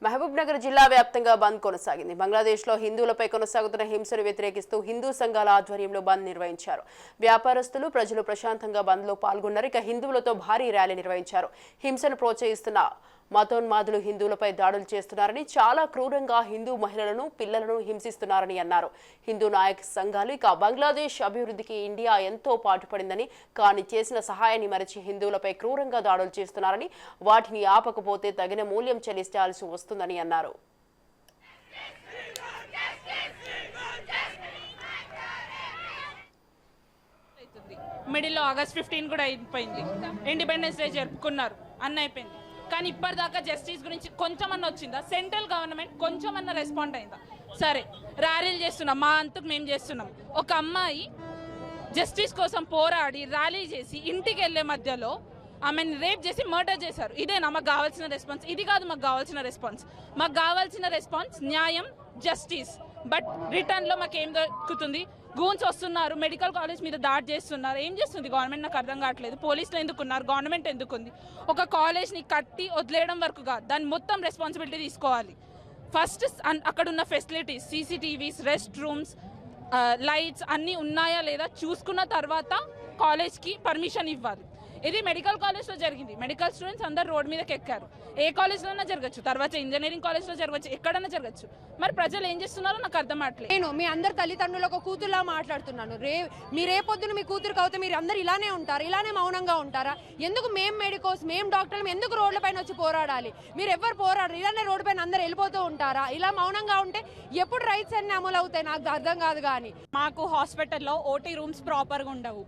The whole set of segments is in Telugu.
మహబూబ్ నగర్ జిల్లా వ్యాప్తంగా బంద్ కొనసాగింది. బంగ్లాదేశ్లో హిందువులపై కొనసాగుతున్న హింసను వ్యతిరేకిస్తూ హిందూ సంఘాల ఆధ్వర్యంలో బంద్ నిర్వహించారు. వ్యాపారస్తులు, ప్రజలు ప్రశాంతంగా బంద్లో పాల్గొన్నారు. ఇక హిందువులతో భారీ ర్యాలీ నిర్వహించారు. హింసను ప్రోత్సహిస్తున్న మతోన్మాదులు హిందువులపై దాడులు చేస్తున్నారని, చాలా క్రూరంగా హిందూ మహిళలను, పిల్లలను హింసిస్తున్నారని అన్నారు. హిందూ నాయక సంఘాలు ఇక బంగ్లాదేశ్ అభివృద్ధికి ఇండియా ఎంతో పాటుపడిందని, కానీ చేసిన సహాయాన్ని మరిచి హిందువులపై క్రూరంగా దాడులు చేస్తున్నారని, వాటిని ఆపకపోతే తగిన మూల్యం చెల్లించాల్సి వస్తుందని అన్నారు. మిడిల్లో ఆగస్ట్ 15 కూడా అయిపోయింది. ఇండిపెండెన్స్ డే జరుపుకున్నారు, అన్న అయిపోయింది. కానీ ఇప్పటిదాకా జస్టిస్ గురించి కొంచెమన్నా వచ్చిందా? సెంట్రల్ గవర్నమెంట్ కొంచెమన్నా రెస్పాండ్ అయిందా? సరే, ర్యాలీలు చేస్తున్నాం, మా అంతకు మేము చేస్తున్నాం. ఒక అమ్మాయి జస్టిస్ కోసం పోరాడి ర్యాలీ చేసి ఇంటికి వెళ్లే మధ్యలో ఆమెను రేప్ చేసి మర్డర్ చేశారు. ఇదేనా మాకు కావాల్సిన రెస్పాన్స్? ఇది కాదు మాకు కావాల్సిన రెస్పాన్స్. మాకు కావాల్సిన రెస్పాన్స్ న్యాయం, జస్టిస్. బట్ రిటర్న్లో మాకు ఏం దొరుకుతుంది? గూన్స్ వస్తున్నారు, మెడికల్ కాలేజ్ మీద దాడి చేస్తున్నారు. ఏం చేస్తుంది గవర్నమెంట్? నాకు అర్థం కావట్లేదు. పోలీసులు ఎందుకున్నారు? గవర్నమెంట్ ఎందుకుంది? ఒక కాలేజ్ని కట్టి వదిలేయడం వరకు కాదు, దాన్ని మొత్తం రెస్పాన్సిబిలిటీ తీసుకోవాలి. ఫస్ట్ అక్కడ ఉన్న facilities, CCTVs, rest rooms, lights అన్నీ ఉన్నాయా లేదా చూసుకున్న తర్వాత కాలేజ్కి పర్మిషన్ ఇవ్వాలి. ఇది మెడికల్ కాలేజ్లో జరిగింది. మెడికల్ స్టూడెంట్స్ అందరు రోడ్ మీదకి ఎక్కారు. ఏ కాలేజ్లోనే జరగచ్చు, తర్వాత ఇంజనీరింగ్ కాలేజ్లో జరగచ్చు, ఎక్కడైనా జరగచ్చు. మరి ప్రజలు ఏం చేస్తున్నారో నాకు అర్థం అవ్వట్లేదు. నేను మీ అందరు తల్లిదండ్రులకు కూతురులా మాట్లాడుతున్నాను. మీరే పొద్దున మీ కూతురు అవుతే మీరు అందరు ఇలానే ఉంటారు, ఇలానే మౌనంగా ఉంటారా? ఎందుకు మేము మెడికోస్, మేము డాక్టర్లు ఎందుకు రోడ్ల పైన వచ్చి పోరాడాలి? మీరు ఎవరు పోరాడరు, ఇలానే రోడ్డు పైన అందరు వెళ్ళిపోతూ ఉంటారా? ఇలా మౌనంగా ఉంటే ఎప్పుడు రైట్స్ అన్ని అమలు అవుతాయి? నాకు అర్థం కాదు. కానీ మాకు హాస్పిటల్లో ఓటీ రూమ్స్ ప్రాపర్గా ఉండవు.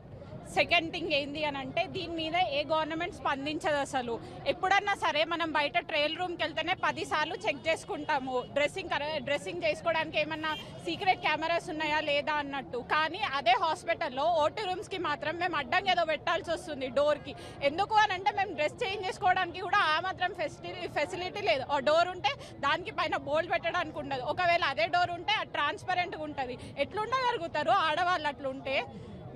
సెకండ్ థింగ్ ఏంది అని అంటే, దీని మీద ఏ గవర్నమెంట్ స్పందించదు అసలు. ఎప్పుడన్నా సరే మనం బయట ట్రయల్ రూమ్కి వెళ్తేనే 10 సార్లు చెక్ చేసుకుంటాము, డ్రెస్సింగ్ చేసుకోవడానికి ఏమన్నా సీక్రెట్ కెమెరాస్ ఉన్నాయా లేదా అన్నట్టు. కానీ అదే హాస్పిటల్లో ఓటీ రూమ్స్కి మాత్రం మేము అడ్డంగా ఏదో పెట్టాల్సి వస్తుంది డోర్కి. ఎందుకు అని అంటే, మేము డ్రెస్ చేంజ్ చేసుకోవడానికి కూడా ఆ మాత్రం ఫెసిలిటీ లేదు. ఆ డోర్ ఉంటే దానికి పైన బోల్డ్ పెట్టడానికి ఉండదు. ఒకవేళ అదే డోర్ ఉంటే అది ట్రాన్స్పరెంట్గా ఉంటుంది. ఎట్లుండగలుగుతారు ఆడవాళ్ళు అట్లుంటే?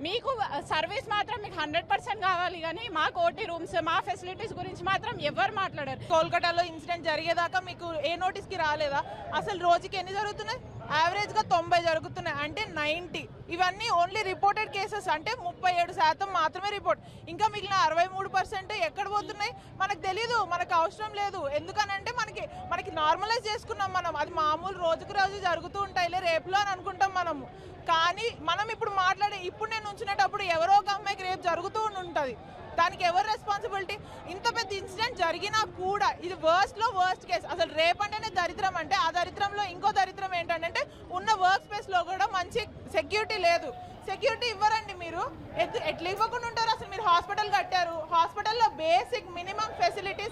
మీకు సర్వీస్ మాత్రం మీకు 100% కావాలి, కానీ మాకు ఓటీ రూమ్స్, మా ఫెసిలిటీస్ గురించి మాత్రం ఎవరు మాట్లాడారు. కోల్కతాలో ఇన్సిడెంట్ జరిగేదాకా మీకు ఏ నోటీస్కి రాలేదా? అసలు రోజుకి ఎన్ని జరుగుతున్నాయి? యావరేజ్గా 90 జరుగుతున్నాయి, అంటే 90. ఇవన్నీ ఓన్లీ రిపోర్టెడ్ కేసెస్, అంటే 37% మాత్రమే రిపోర్ట్. ఇంకా మిగిలిన 63% ఎక్కడ పోతున్నాయి మనకు తెలీదు, మనకు అవసరం లేదు. ఎందుకనంటే మనకి నార్మలైజ్ చేసుకున్నాం మనం. అది మామూలు రోజుకు రోజు జరుగుతూ ఉంటాయిలే, రేపులో అని అనుకుంటాం మనము. కానీ మనం ఇప్పుడు ఇప్పుడు నేను ఉంచినప్పుడు ఎవరో ఒక అమ్మాయికి రేపు జరుగుతూ ఉంటుంది. దానికి ఎవరు రెస్పాన్సిబిలిటీ? ఇంత పెద్ద ఇన్సిడెంట్ జరిగినా కూడా ఇది వర్స్ట్లో వర్స్ట్ కేసు. అసలు రేప్ అంటేనే దరిద్రం. అంటే ఆ దరిద్రంలో ఇంకో దరిద్రం ఏంటంటే, ఉన్న వర్క్ స్పేస్లో కూడా మంచి సెక్యూరిటీ లేదు. సెక్యూరిటీ ఇవ్వరండి మీరు. ఎట్లా ఇవ్వకుండా ఉంటారు? అసలు మీరు హాస్పిటల్ కట్టారు, హాస్పిటల్లో బేసిక్ మినిమం ఫెసిలిటీస్